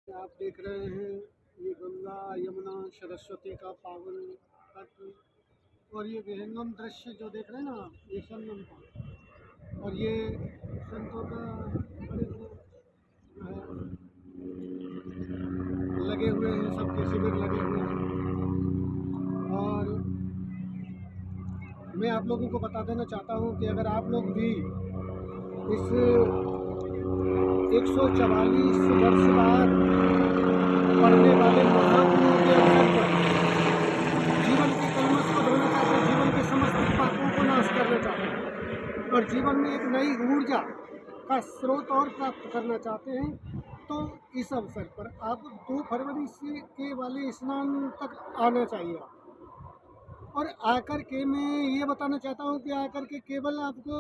आप देख रहे हैं ये गंगा यमुना सरस्वती का पावन तट और ये विहंगम दृश्य जो देख रहे हैं ना आप, ये संगम का। और ये संतों का बड़े बड़े जो है लगे हुए हैं, सबके शिविर लगे हुए हैं। और मैं आप लोगों को बता देना चाहता हूँ कि अगर आप लोग भी इस 144 वर्ष बाद पढ़ने वाले महापुरुषों के अवसर पर जीवन के कलमश को धोना चाहते हैं, जीवन के समस्त पापों को नाश करना चाहते हैं और जीवन में एक नई ऊर्जा का स्रोत और प्राप्त करना चाहते हैं, तो इस अवसर पर आप 2 फरवरी से के वाले स्नान तक आना चाहिए। और आकर के मैं ये बताना चाहता हूँ कि आकर के केवल आपको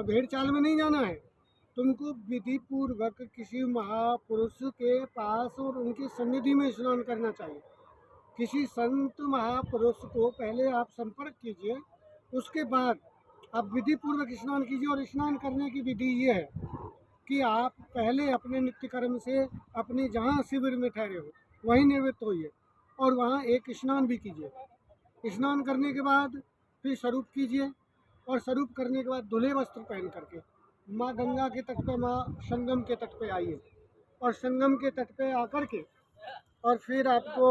भेड़ चाल में नहीं जाना है, तुमको विधि पूर्वक किसी महापुरुष के पास और उनकी सन्निधि में स्नान करना चाहिए। किसी संत महापुरुष को पहले आप संपर्क कीजिए, उसके बाद आप विधि पूर्वक स्नान कीजिए। और स्नान करने की विधि ये है कि आप पहले अपने नित्य कर्म से अपने जहाँ शिविर में ठहरे हो वहीं निवृत्त होइए और वहाँ एक स्नान भी कीजिए। स्नान करने के बाद फिर स्वरूप कीजिए और स्वरूप करने के बाद धुले वस्त्र पहन करके माँ गंगा के तट पे, माँ संगम के तट पे आइए। और संगम के तट पे आकर के और फिर आपको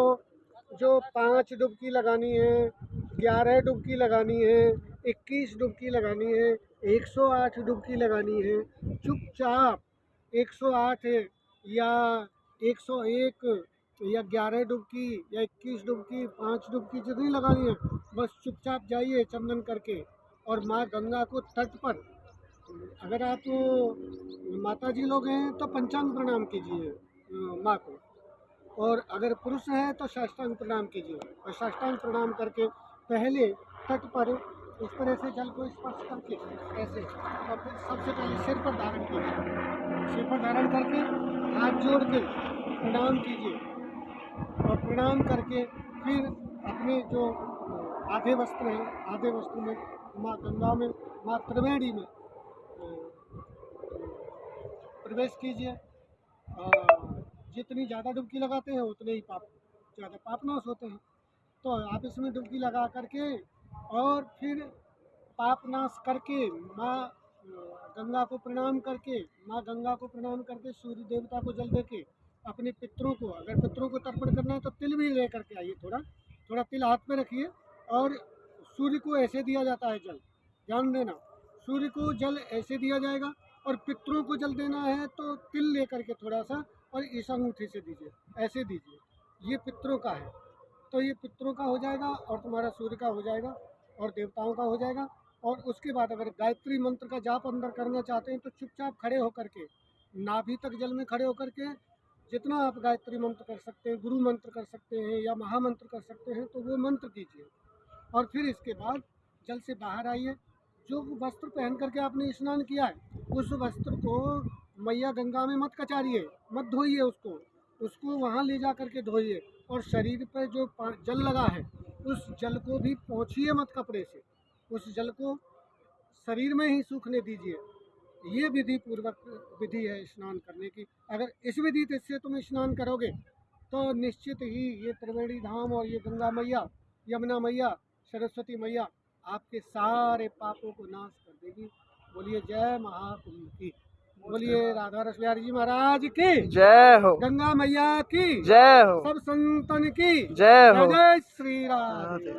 जो 5 डुबकी लगानी है, 11 डुबकी लगानी है, 21 डुबकी लगानी है, 108 डुबकी लगानी है, चुपचाप 108 या 101 या 11 डुबकी या 21 डुबकी, 5 डुबकी जितनी लगानी है, बस चुपचाप जाइए चंदन करके और माँ गंगा को तट पर। अगर आप माता जी लोग हैं तो पंचांग प्रणाम कीजिए माँ को, और अगर पुरुष हैं तो साष्टांग प्रणाम कीजिए। और साष्टांग प्रणाम करके पहले तट पर इस तरह से जल को स्पर्श करके ऐसे, और फिर सबसे पहले सिर पर धारण कीजिए। सिर पर धारण करके हाथ जोड़ के प्रणाम कीजिए और प्रणाम करके फिर अपने जो आधे वस्त्र हैं, आधे वस्त्र में माँ गंगा में, माँ त्रिवेणी में प्रवेश कीजिए। जितनी ज़्यादा डुबकी लगाते हैं उतने ही ज़्यादा पापनाश होते हैं। तो आप इसमें डुबकी लगा करके और फिर पापनाश करके माँ गंगा को प्रणाम करके, माँ गंगा को प्रणाम करके सूर्य देवता को जल दे के अपने पितरों को, अगर पितरों को तर्पण करना है तो तिल भी ले करके आइए, थोड़ा थोड़ा तिल हाथ में रखिए। और सूर्य को ऐसे दिया जाता है जल, ध्यान देना, सूर्य को जल ऐसे दिया जाएगा। और पितरों को जल देना है तो तिल लेकर के थोड़ा सा और इस अंगूठी से दीजिए, ऐसे दीजिए। ये पितरों का है, तो ये पितरों का हो जाएगा और तुम्हारा सूर्य का हो जाएगा और देवताओं का हो जाएगा। और उसके बाद अगर गायत्री मंत्र का जाप अंदर करना चाहते हैं तो चुपचाप खड़े होकर के, नाभि तक जल में खड़े होकर के जितना आप गायत्री मंत्र कर सकते हैं, गुरु मंत्र कर सकते हैं या महामंत्र कर सकते हैं, तो वो मंत्र कीजिए। और फिर इसके बाद जल से बाहर आइए। जो वस्त्र पहन करके आपने स्नान किया है उस वस्त्र को मैया गंगा में मत कचारिए, मत धोइए उसको वहाँ ले जा करके धोइए। और शरीर पर जो जल लगा है उस जल को भी पोंछिए मत कपड़े से, उस जल को शरीर में ही सूखने दीजिए। ये विधि पूर्वक विधि है स्नान करने की। अगर इस विधि से तुम स्नान करोगे तो निश्चित ही ये त्रिवेणी धाम और ये गंगा मैया, यमुना मैया, सरस्वती मैया आपके सारे पापों को नाश कर देगी। बोलिए जय महाकुंभ की, बोलिए राधा रस बिहारी जी महाराज की जय हो, गंगा मैया की जय हो, सब संतन की जय हो। जय श्री राधे।